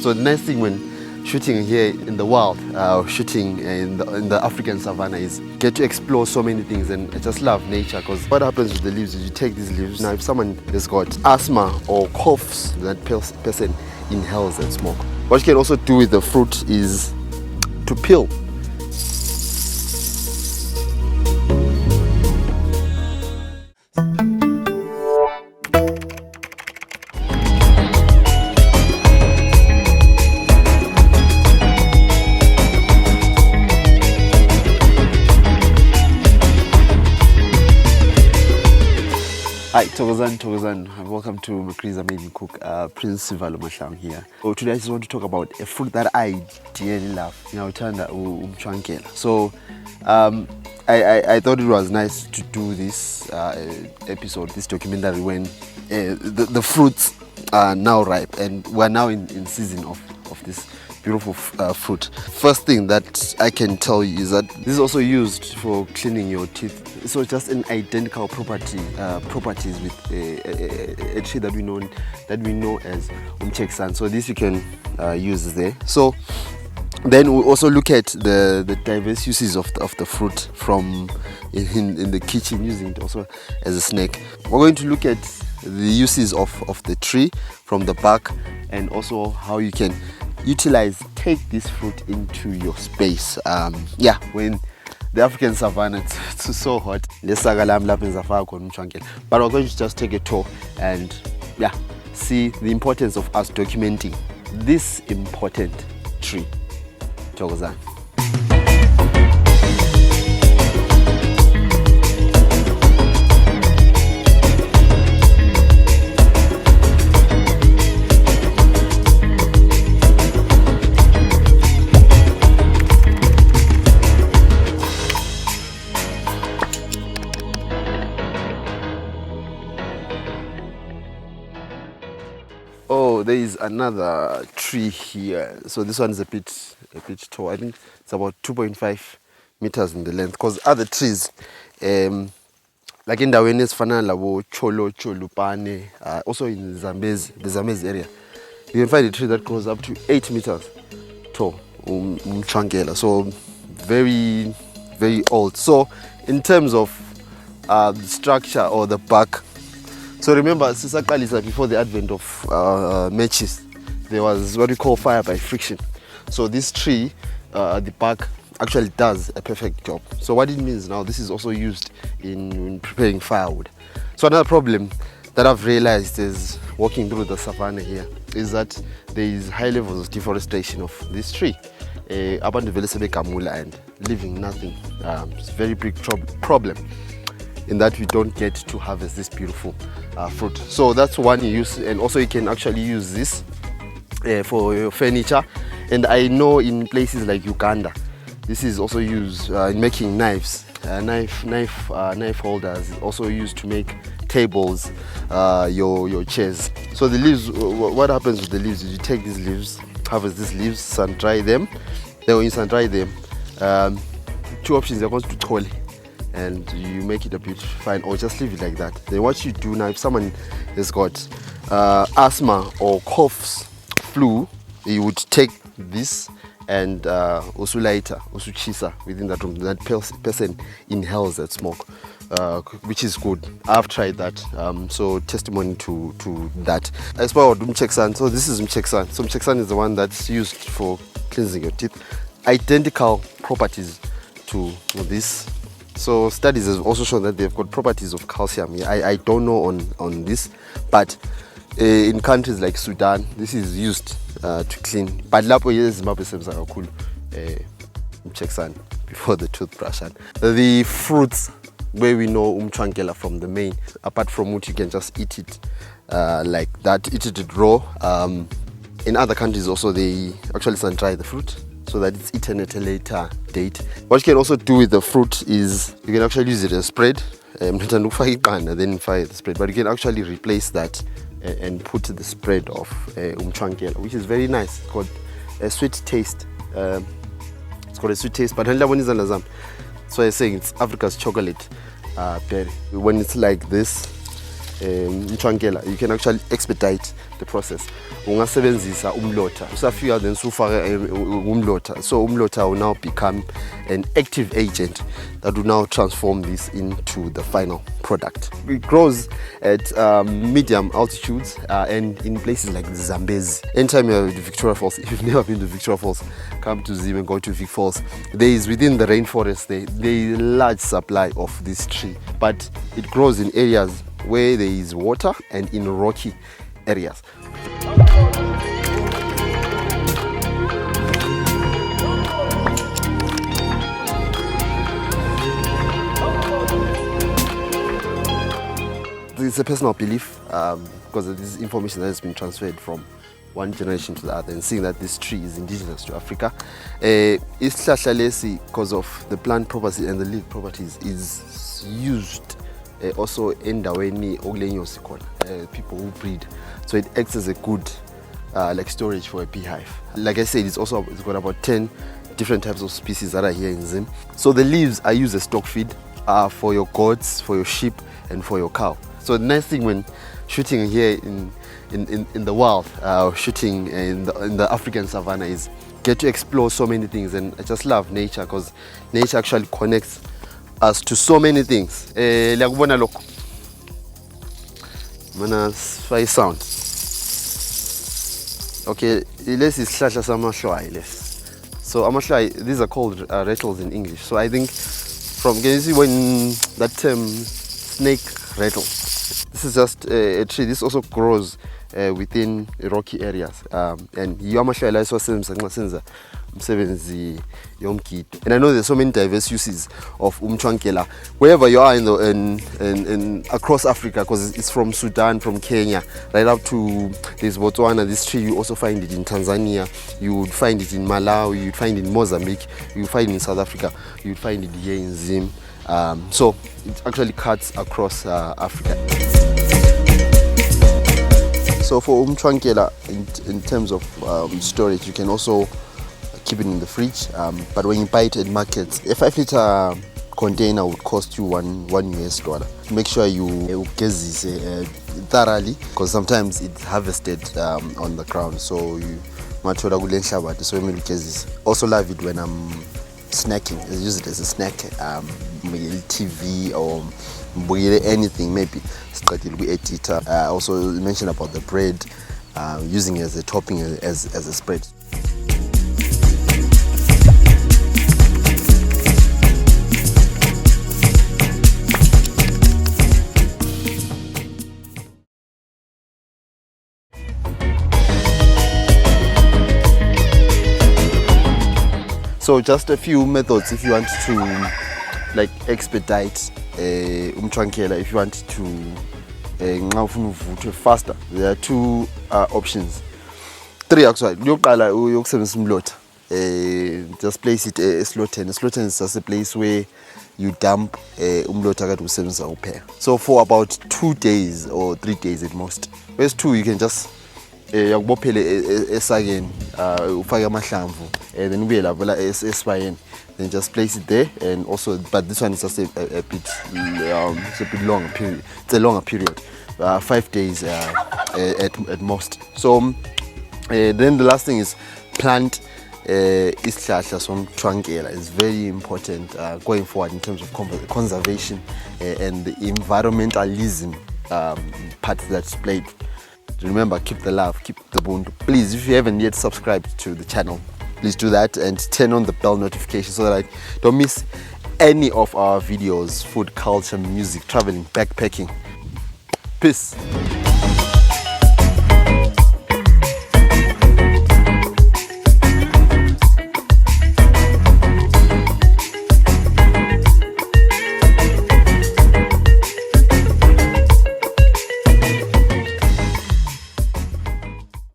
So the nice thing when shooting here in the wild, shooting in the African savannah is get to explore so many things, and I just love nature. Because what happens with the leaves is you take these leaves. Now if someone has got asthma or coughs, that person inhales that smoke. What you can also do with the fruit is to peel. Hi, Thokozani, welcome to Mkri's Amazing Cook, Prince Sivalo Masham here. So today I just want to talk about a fruit that I dearly love, Umtshwankela. So I thought it was nice to do this episode, this documentary, when the fruits are now ripe and we're now in season of this beautiful fruit. First thing that I can tell you is that this is also used for cleaning your teeth. So just an identical properties with a tree that we know as Umtshwankela. So this you can use there. So then we also look at the diverse uses of the fruit from in the kitchen, using it also as a snack. We're going to look at the uses of the tree from the bark, and also how you can take this fruit into your space. When the African savannah, it's so hot. But we're going to just take a tour and see the importance of us documenting this important tree. Thokozani. Oh, there is another tree here. So this one is a bit tall. I think it's about 2.5 meters in the length. Because other trees, like in Daweni, Fanala, Cholo, Pane, also in the Zambezi area, you can find a tree that grows up to 8 meters tall, Umtshwankela. So very, very old. So in terms of the structure or the bark, so remember, before the advent of matches, there was what we call fire by friction. So this tree, the bark, actually does a perfect job. So what it means now, this is also used in preparing firewood. So another problem that I've realized is walking through the savannah here is that there is high levels of deforestation of this tree. And leaving nothing. It's a very big problem in that we don't get to harvest this beautiful fruit. So that's one use, and also you can actually use this for your furniture. And I know in places like Uganda, this is also used in making knives, knife holders. It's also used to make tables, your chairs. So the leaves, what happens with the leaves is you take these leaves, harvest these leaves, sun dry them. Then when you sun dry them, two options are going to toll, and you make it a bit fine, or just leave it like that. Then what you do now, if someone has got asthma or coughs, flu, you would take this and also lighter, also chisa within that room. That person inhales that smoke, which is good. I've tried that, so testimony to that. As far as Umtshwankela, so this is Umtshwankela. So Umtshwankela is the one that's used for cleansing your teeth. Identical properties to this. So studies have also shown that they've got properties of calcium. I don't know on this, but in countries like Sudan, this is used to clean. But before the toothbrush. And the fruits where we know Umtshwankela from the main, apart from which you can just eat it like that, eat it raw. In other countries also, they actually sun dry the fruit so that it's eaten at a later date. What you can also do with the fruit is you can actually use it as spread. Then fire the spread, but you can actually replace that and put the spread of Umtshwankela, which is very nice. It's got a sweet taste. But so I'm saying it's Africa's chocolate berry. When it's like this, Umtshwankela, you can actually expedite the process. Ungasebenzisa umlotha. Usafika then sufaka umlotha. So umlotha will now become an active agent that will now transform this into the final product. It grows at medium altitudes and in places like the Zambezi. Anytime you're at Victoria Falls, if you've never been to Victoria Falls, come to Zim and go to Vic Falls. There is within the rainforest there is a large supply of this tree, but it grows in areas where there is water and in rocky areas. It's a personal belief because of this information that has been transferred from one generation to the other, and seeing that this tree is indigenous to Africa. Isihlahla lesi, because of the plant properties and the leaf properties, is used also endaweni okulenyosi khona, people who breed. So it acts as a good like storage for a beehive. Like I said, it's got about 10 different types of species that are here in Zim. So the leaves are used as stock feed for your goats, for your sheep, and for your cow. So the nice thing when shooting here in the wild, shooting in the African savannah, is get to explore so many things. And I just love nature because nature actually connects us to so many things. Liyakubona lokho. Mana sifai sound. Okay, lesi isihlahla samahlwayi lesi. So amahlwayi, these are called rattles in English. So I think can you see when that term snake rattle? This is just a tree. This also grows within rocky areas. And amahlwayi la esiwasebenzisa nxa senza umsebenzi yomgidi. And I know there's so many diverse uses of Umtshwankela wherever you are in across Africa, because it's from Sudan, from Kenya, right up to there's Botswana. This tree you also find it in Tanzania, you would find it in Malawi, you'd find it in Mozambique, you would find it in South Africa, you'd find it here in Zim. So it actually cuts across Africa. So for Umtshwankela, in terms of storage, you can also keep it in the fridge, but when you buy it at markets, a 5-liter container would cost you $1 US. Make sure you get this thoroughly, because sometimes it's harvested on the ground, so you also love it when I'm snacking. I use it as a snack, TV or anything, maybe I also mentioned about the bread, using it as a topping, as a spread. So just a few methods if you want to like expedite Umtshwankela, if you want to faster. There are two options. 3 actually. Just place it a sloten. A sloten is just a place where you dump umlotha. So for about 2 days or 3 days at most. Whereas 2, you can just esageni ufake amahlamvu then ubuye lapha esibayeni, then just place it there. And also, but this one is just a bit longer period. It's a longer period, 5 days at most. So then the last thing is plant isihlahla somtshwankela. Is very important going forward in terms of conservation and the environmentalism part that's played. Remember, keep the love, keep the bond. Please, if you haven't yet subscribed to the channel, please do that and turn on the bell notification so that I don't miss any of our videos: food, culture, music, traveling, backpacking. Peace.